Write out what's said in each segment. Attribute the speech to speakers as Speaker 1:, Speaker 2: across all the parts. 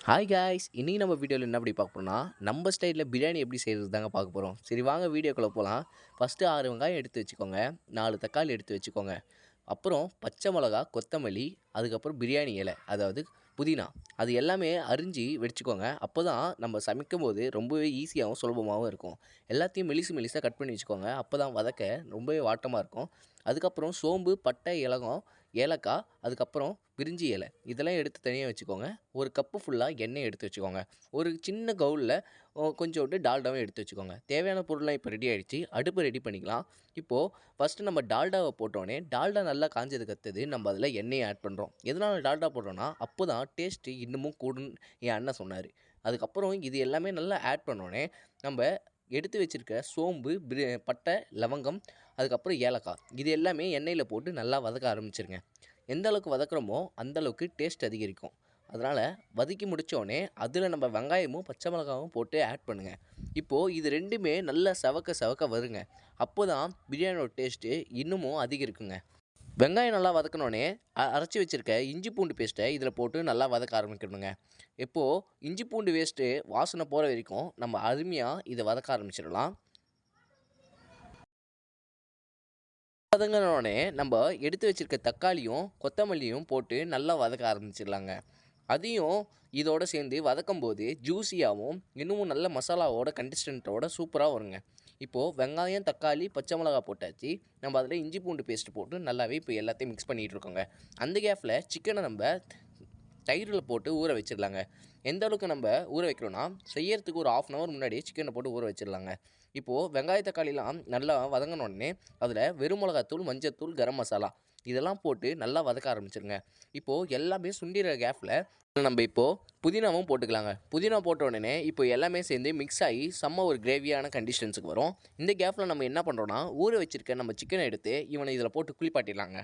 Speaker 1: Hi guys, இன்னைக்கு நம்ம வீடியோவில் என்ன எப்படி பார்க்க போறோம்னா, நம்ம ஸ்டைலில் பிரியாணி எப்படி செய்கிறது தாங்க பார்க்க போகிறோம். சரி வாங்க வீடியோக்குள்ளே போகலாம். ஃபஸ்ட்டு 6 வெங்காயம் எடுத்து வச்சுக்கோங்க, 4 தக்காளி எடுத்து வச்சுக்கோங்க, அப்புறம் பச்சை மிளகா, கொத்தமல்லி, அதுக்கப்புறம் பிரியாணி இலை, அதாவது புதினா, அது எல்லாமே அரிஞ்சு வச்சுக்கோங்க. அப்போ தான் நம்ம சமைக்கும்போது ரொம்பவே ஈஸியாகவும் சுலபமாகவும் இருக்கும். எல்லாத்தையும் மெலிசு மெலிசாக கட் பண்ணி வச்சுக்கோங்க. அப்போ தான் வதக்க ரொம்பவே வாட்டமாக இருக்கும். அதுக்கப்புறம் சோம்பு, பட்டை, இலகம், ஏலக்காய், அதுக்கப்புறம் பிரிஞ்சி இலை இதெல்லாம் எடுத்து தனியாக வச்சுக்கோங்க. ஒரு கப்பு ஃபுல்லாக எண்ணெய் எடுத்து வச்சுக்கோங்க. ஒரு சின்ன கவுலில் கொஞ்சோண்டு டால்டாவும் எடுத்து வச்சுக்கோங்க. தேவையான பொருள்லாம் இப்போ ரெடி ஆகிடுச்சு. அடுப்பு ரெடி பண்ணிக்கலாம். இப்போது ஃபஸ்ட்டு நம்ம டால்டாவை போட்டோடனே டால்டா நல்லா காஞ்சதுக்கு அடுத்தது நம்ம அதில் எண்ணெயை ஆட் பண்ணுறோம். எதனால் டால்டா போடுறோன்னா அப்போ தான் டேஸ்ட்டு இன்னமும் கூடுன்னு என் அண்ணன் சொன்னார். அதுக்கப்புறம் இது எல்லாமே நல்லா ஆட் பண்ணோடனே நம்ம எடுத்து வச்சுருக்க சோம்பு, பட்டை, லவங்கம், அதுக்கப்புறம் ஏலக்காய் இது எல்லாமே எண்ணெயில் போட்டு நல்லா வதக்க ஆரம்பிச்சிருங்க. எந்த அளவுக்கு வதக்குறோமோ அந்தளவுக்கு டேஸ்ட் அதிகரிக்கும். அதனால் வதக்கி முடித்தோடனே அதில் நம்ம வெங்காயமும் பச்சை மிளகாவும் போட்டு ஆட் பண்ணுங்கள். இப்போது இது ரெண்டுமே நல்லா செவக்க செவக்க வருங்க. அப்போ தான் பிரியாணியோட டேஸ்ட்டு இன்னமும் அதிகரிக்குங்க. வெங்காயம் நல்லா வதக்கினோடனே அரைச்சி வச்சுருக்க இஞ்சி பூண்டு பேஸ்ட்டை இதில் போட்டு நல்லா வதக்க ஆரம்பிக்கணுங்க. இப்போது இஞ்சி பூண்டு வேஸ்ட்டு வாசனை போகிற வரைக்கும் நம்ம அருமையாக இதை வதக்க ஆரம்பிச்சிடலாம். வதங்கினோடனே நம்ம எடுத்து வச்சுருக்க தக்காளியும் கொத்தமல்லியும் போட்டு நல்லா வதக்க ஆரம்பிச்சிடலாங்க. அதையும் இதோடு சேர்ந்து வதக்கும் போது ஜூஸியாகவும் இன்னமும் நல்ல மசாலாவோட கன்சிஸ்டன்ட்டோட சூப்பராக வருங்க. இப்போது வெங்காயம், தக்காளி, பச்சை மிளகா போட்டாச்சு. நம்ம அதில் இஞ்சி பூண்டு பேஸ்ட்டு போட்டு நல்லாவே இப்போ எல்லாத்தையும் மிக்ஸ் பண்ணிகிட்டு இருக்கோங்க. அந்த கேப்பில் சிக்கனை நம்ம தயிரில் போட்டு ஊற வச்சிடலாங்க. எந்த அளவுக்கு நம்ம ஊற வைக்கிறோன்னா, செய்யறதுக்கு ஒரு 1/2 hour முன்னாடியே சிக்கனை போட்டு ஊற வச்சிடலாங்க. இப்போது வெங்காய தக்காளிலாம் நல்லா வதங்கினோடனே அதில் வெறும் மிளகாத்தூள், மஞ்சத்தூள், கரம் மசாலா இதெல்லாம் போட்டு நல்லா வதக்க ஆரம்பிச்சிருங்க. இப்போது எல்லாமே சுண்டிற கேப்பில் நம்ம இப்போது புதினாவும் போட்டுக்கலாங்க. புதினா போட்ட உடனே இப்போ எல்லாமே சேர்ந்து மிக்ஸ் ஆகி செம்ம ஒரு கிரேவியான கண்டிஷன்ஸுக்கு வரும். இந்த கேப்பில் நம்ம என்ன பண்ணுறோன்னா, ஊற வச்சுருக்க நம்ம சிக்கனை எடுத்து இவனை இதில் போட்டு குளிப்பாட்டிடலாங்க.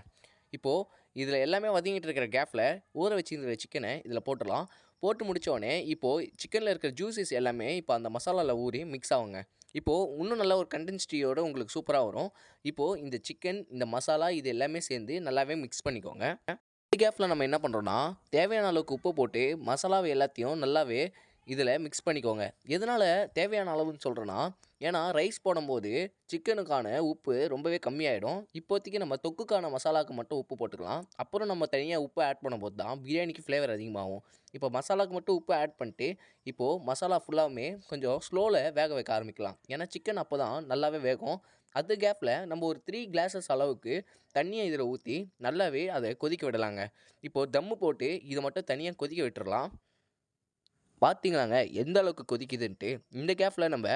Speaker 1: இப்போது இதில் எல்லாமே வதங்கிட்டு இருக்கிற கேப்பில் ஊற வச்சுருக்கிற சிக்கனை இதில் போட்டுடலாம். போட்டு முடித்தோடனே இப்போது சிக்கனில் இருக்கிற ஜூஸஸ் எல்லாமே இப்போ அந்த மசாலாவில் ஊறி மிக்ஸ் ஆகுங்க. இப்போது இன்னும் நல்ல ஒரு கண்டென்சிட்டியோடு உங்களுக்கு சூப்பராக வரும். இப்போது இந்த சிக்கன், இந்த மசாலா இது எல்லாமே சேர்ந்து நல்லாவே மிக்ஸ் பண்ணிக்கோங்க. இந்த கேப்பில் நம்ம என்ன பண்ணுறோன்னா, தேவையான அளவுக்கு உப்பு போட்டு மசாலாவை எல்லாத்தையும் நல்லாவே இதில் மிக்ஸ் பண்ணிக்கோங்க. எதனால் தேவையான அளவுன்னு சொல்கிறேன்னா, ஏன்னா ரைஸ் போடும்போது சிக்கனுக்கான உப்பு ரொம்பவே கம்மியாயிடும். இப்போதைக்கு நம்ம தொக்குக்கான மசாலாவுக்கு மட்டும் உப்பு போட்டுக்கலாம். அப்புறம் நம்ம தனியாக உப்பு ஆட் பண்ணும்போது தான் பிரியாணிக்கு ஃப்ளேவர் அதிகமாகும். இப்போ மசாலாவுக்கு மட்டும் உப்பு ஆட் பண்ணிட்டு, இப்போது மசாலா ஃபுல்லாவுமே கொஞ்சம் ஸ்லோவில் வேக வைக்க ஆரம்பிக்கலாம். ஏன்னா சிக்கன் அப்போ தான் நல்லாவே வேகும். அந்த கேப்பில் நம்ம ஒரு 3 கிளாஸஸ் அளவுக்கு தண்ணியை இதில் ஊற்றி நல்லாவே அதை கொதிக்க விடலாங்க. இப்போது தம்மு போட்டு இதை மட்டும் தனியாக கொதிக்க விட்டுறலாம். பார்த்தீங்களாங்க எந்த அளவுக்கு கொதிக்குதுன்ட்டு. இந்த கேப்பில் நம்ம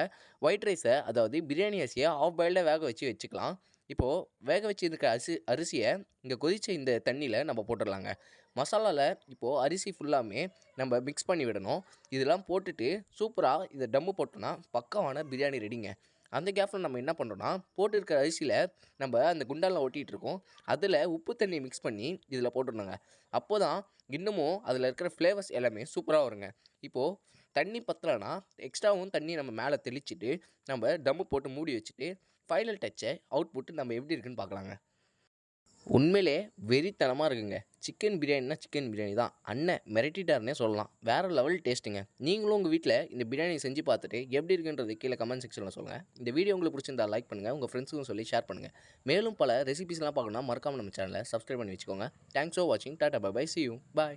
Speaker 1: ஒயிட் ரைஸை, அதாவது பிரியாணி அரிசியை ஆஃப் பாயில்டாக வேக வச்சுக்கலாம். இப்போது வேக வச்சுருக்க அரிசியை இங்கே கொதித்த இந்த தண்ணியில் நம்ம போட்டுடலாங்க. மசாலாவில் இப்போது அரிசி ஃபுல்லாமே நம்ம மிக்ஸ் பண்ணி விடணும். இதெல்லாம் போட்டுட்டு சூப்பராக இதை டம்மு போட்டோன்னா பக்காவான பிரியாணி ரெடிங்க. அந்த கேப்பில் நம்ம என்ன பண்ணுறோன்னா, போட்டிருக்கிற அரிசியில் நம்ம அந்த குண்டானில் ஒட்டிகிட்டு இருக்கோம். அதில் உப்பு தண்ணி மிக்ஸ் பண்ணி இதில் போட்டுடணுங்க. அப்போ தான் இன்னமும் அதில் இருக்கிற ஃப்ளேவர்ஸ் எல்லாமே சூப்பராக வருங்க. இப்போது தண்ணி பத்தலைன்னா எக்ஸ்ட்ராவும் தண்ணி நம்ம மேலே தெளிச்சுட்டு நம்ம தம்மு போட்டு மூடி வச்சுட்டு ஃபைனல் டச்சை அவுட்புட் நம்ம எப்படி இருக்குன்னு பார்க்கலாங்க. உண்மையிலே வெறித்தனமாக இருக்குங்க. சிக்கன் பிரியாணினா சிக்கன் பிரியாணி தான். அண்ணன் மிரட்டிட்டாருன்னே சொல்லலாம். வேறு லெவல் டேஸ்ட்டுங்க. நீங்களும் உங்கள் வீட்டில் இந்த பிரியாணி செஞ்சு பார்த்துட்டு எப்படி இருக்குன்றது கீழே கமெண்ட் செக்ஷனில் சொல்லுங்கள். இந்த வீடியோ உங்களுக்கு பிடிச்சிருந்தா லைக் பண்ணுங்கள். உங்கள் ஃப்ரெண்ட்ஸுக்கும் சொல்லி ஷேர் பண்ணுங்கள். மேலும் பல ரெசிபிஸ்லாம் பார்க்கணும்னா மறக்காமல் நம்ம சேனலை சப்ஸ்கிரைப் பண்ணி வச்சுக்கோங்க. தேங்க்ஸ் ஃபார் வாட்சிங். Tata bye bye. See you. Bye.